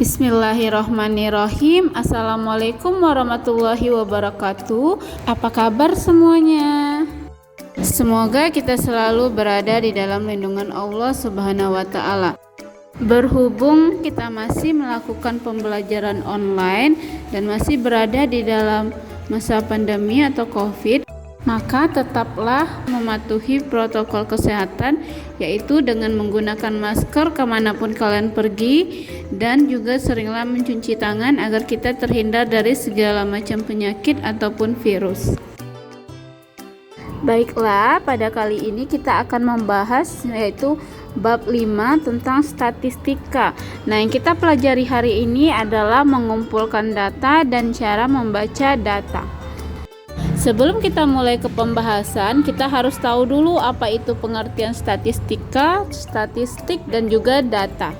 Bismillahirrahmanirrahim. Assalamualaikum warahmatullahi wabarakatuh. Apa kabar semuanya? Semoga kita selalu berada di dalam lindungan Allah Subhanahu wa Ta'ala. Berhubung kita masih melakukan pembelajaran online dan masih berada di dalam masa pandemi atau COVID, maka tetaplah mematuhi protokol kesehatan, yaitu dengan menggunakan masker kemanapun kalian pergi, dan juga seringlah mencuci tangan agar kita terhindar dari segala macam penyakit ataupun virus. Baiklah, pada kali ini kita akan membahas yaitu bab 5 tentang statistika. Nah, yang kita pelajari hari ini adalah mengumpulkan data dan cara membaca data. Sebelum kita mulai ke pembahasan, kita harus tahu dulu apa itu pengertian statistika, statistik, dan juga data.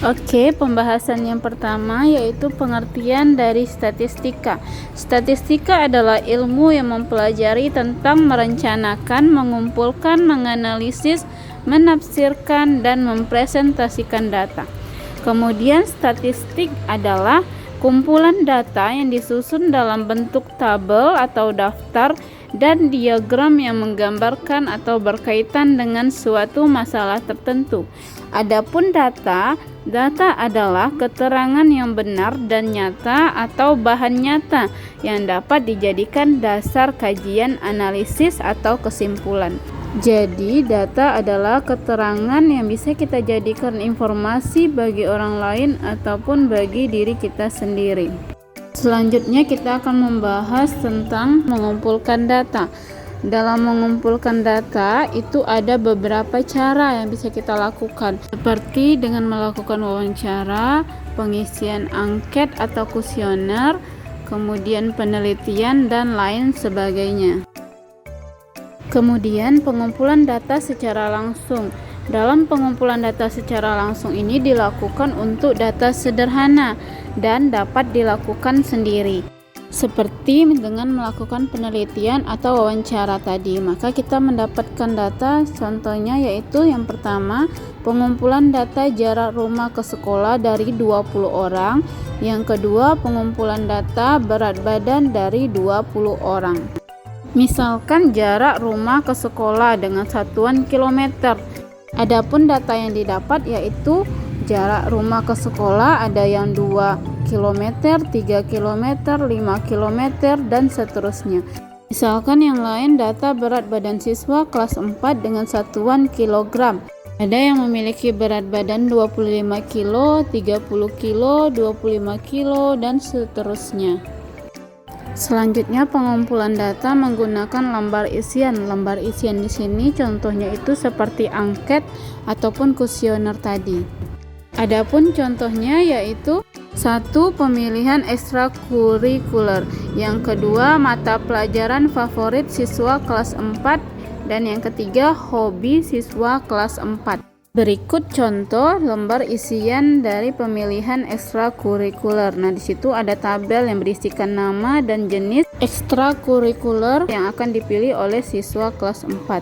Oke, pembahasan yang pertama yaitu pengertian dari statistika. Statistika adalah ilmu yang mempelajari tentang merencanakan, mengumpulkan, menganalisis, menafsirkan, dan mempresentasikan data. Kemudian statistik adalah kumpulan data yang disusun dalam bentuk tabel atau daftar dan diagram yang menggambarkan atau berkaitan dengan suatu masalah tertentu. Adapun data adalah keterangan yang benar dan nyata atau bahan nyata yang dapat dijadikan dasar kajian, analisis, atau kesimpulan. Jadi, data adalah keterangan yang bisa kita jadikan informasi bagi orang lain ataupun bagi diri kita sendiri. Selanjutnya kita akan membahas tentang mengumpulkan data. Dalam mengumpulkan data itu ada beberapa cara yang bisa kita lakukan, seperti dengan melakukan wawancara, pengisian angket atau kuesioner, kemudian penelitian, dan lain sebagainya. Kemudian pengumpulan data secara langsung. Dalam pengumpulan data secara langsung ini dilakukan untuk data sederhana dan dapat dilakukan sendiri, seperti dengan melakukan penelitian atau wawancara tadi. Maka kita mendapatkan data, contohnya yaitu yang pertama, pengumpulan data jarak rumah ke sekolah dari 20 orang. Yang kedua, pengumpulan data berat badan dari 20 orang. Misalkan jarak rumah ke sekolah dengan satuan kilometer. Adapun data yang didapat yaitu jarak rumah ke sekolah ada yang 2 km, 3 km, 5 km, dan seterusnya. Misalkan yang lain data berat badan siswa kelas 4 dengan satuan kilogram. Ada yang memiliki berat badan 25 kilo, 30 kilo, 25 kilo, dan seterusnya. Selanjutnya pengumpulan data menggunakan lembar isian. Lembar isian di sini contohnya itu seperti angket ataupun kuesioner tadi. Adapun contohnya yaitu 1. Pemilihan ekstrakurikuler. Yang kedua, mata pelajaran favorit siswa kelas 4, dan yang ketiga, hobi siswa kelas 4. Berikut contoh lembar isian dari pemilihan ekstrakurikuler. Nah, di situ ada tabel yang berisikan nama dan jenis ekstrakurikuler yang akan dipilih oleh siswa kelas 4.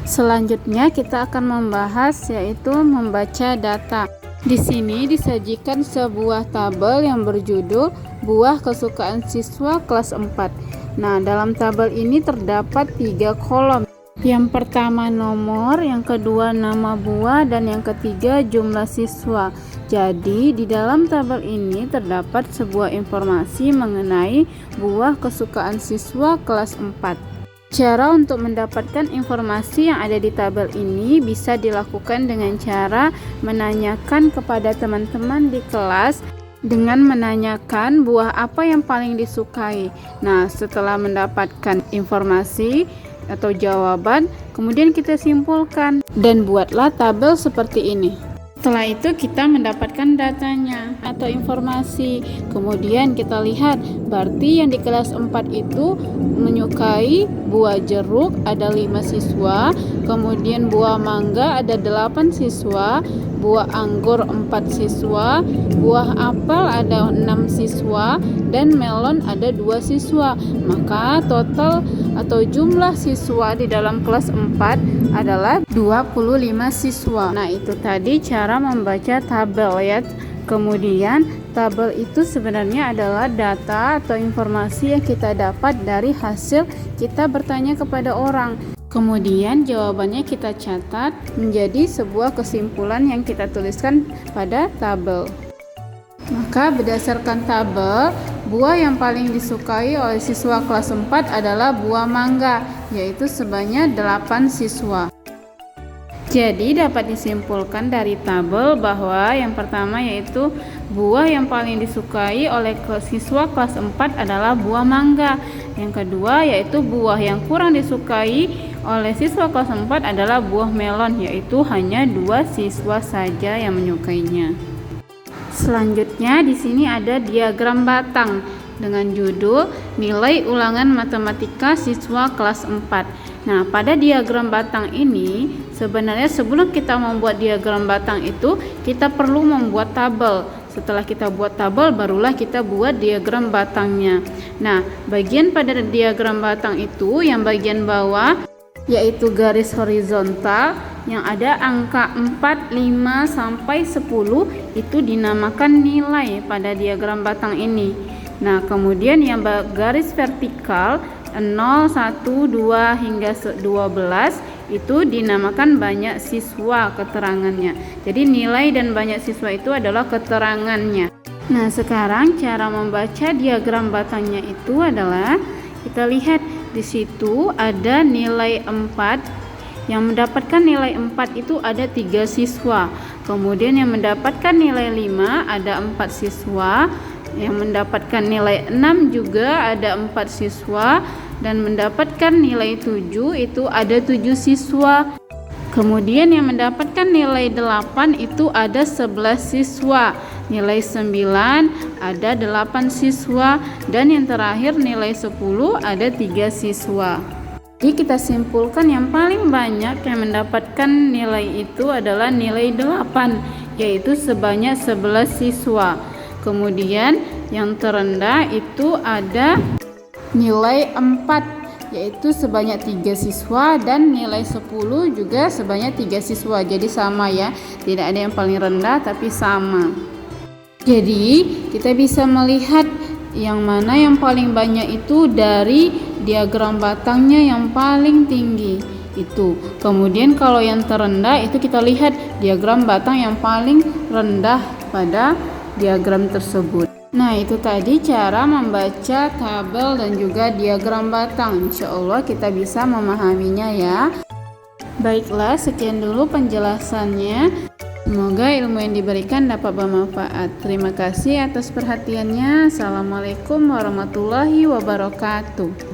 Selanjutnya kita akan membahas yaitu membaca data. Di sini disajikan sebuah tabel yang berjudul buah kesukaan siswa kelas 4. Nah, dalam tabel ini terdapat 3 kolom. Yang pertama nomor, yang kedua nama buah, dan yang ketiga jumlah siswa. Jadi di dalam tabel ini terdapat sebuah informasi mengenai buah kesukaan siswa kelas 4. Cara untuk mendapatkan informasi yang ada di tabel ini bisa dilakukan dengan cara menanyakan kepada teman-teman di kelas dengan menanyakan buah apa yang paling disukai. Nah, setelah mendapatkan informasi atau jawaban, kemudian kita simpulkan dan buatlah tabel seperti ini. Setelah itu kita mendapatkan datanya atau informasi. Kemudian kita lihat, berarti yang di kelas 4 itu menyukai buah jeruk ada 5 siswa, kemudian buah mangga ada 8 siswa, buah anggur 4 siswa, buah apel ada 6 siswa, dan melon ada 2 siswa. Maka total atau jumlah siswa di dalam kelas 4 adalah 25 siswa. Nah, itu tadi cara membaca tabel ya. Kemudian tabel itu sebenarnya adalah data atau informasi yang kita dapat dari hasil kita bertanya kepada orang. Kemudian jawabannya kita catat menjadi sebuah kesimpulan yang kita tuliskan pada tabel. Maka berdasarkan tabel, buah yang paling disukai oleh siswa kelas 4 adalah buah mangga, yaitu sebanyak 8 siswa. Jadi dapat disimpulkan dari tabel bahwa yang pertama yaitu buah yang paling disukai oleh siswa kelas 4 adalah buah mangga. Yang kedua yaitu buah yang kurang disukai oleh siswa kelas 4 adalah buah melon, yaitu hanya 2 siswa saja yang menyukainya. Selanjutnya di sini ada diagram batang dengan judul nilai ulangan matematika siswa kelas 4. Nah, pada diagram batang ini sebenarnya sebelum kita membuat diagram batang itu kita perlu membuat tabel. Setelah kita buat tabel barulah kita buat diagram batangnya. Nah, bagian pada diagram batang itu yang bagian bawah yaitu garis horizontal yang ada angka 4, 5 sampai 10 itu dinamakan nilai pada diagram batang ini. Nah, kemudian yang garis vertikal 0, 1, 2 hingga 12 itu dinamakan banyak siswa keterangannya. Jadi nilai dan banyak siswa itu adalah keterangannya. Nah, sekarang cara membaca diagram batangnya itu adalah kita lihat di situ ada nilai 4. Yang mendapatkan nilai 4 itu ada 3 siswa. Kemudian yang mendapatkan nilai 5 ada 4 siswa. Yang mendapatkan nilai 6 juga ada 4 siswa, dan mendapatkan nilai 7 itu ada 7 siswa. Kemudian yang mendapatkan nilai 8 itu ada 11 siswa. Nilai 9 ada 8 siswa, dan yang terakhir nilai 10 ada 3 siswa. Jadi kita simpulkan yang paling banyak yang mendapatkan nilai itu adalah nilai 8, yaitu sebanyak 11 siswa. Kemudian yang terendah itu ada nilai 4, yaitu sebanyak 3 siswa, dan nilai 10 juga sebanyak 3 siswa. Jadi sama ya, tidak ada yang paling rendah tapi sama. Jadi kita bisa melihat yang mana yang paling banyak itu dari diagram batangnya yang paling tinggi itu. Kemudian kalau yang terendah itu kita lihat diagram batang yang paling rendah pada diagram tersebut. Nah, itu tadi cara membaca tabel dan juga diagram batang. Insya Allah kita bisa memahaminya ya. Baiklah, sekian dulu penjelasannya. Semoga ilmu yang diberikan dapat bermanfaat. Terima kasih atas perhatiannya. Assalamualaikum warahmatullahi wabarakatuh.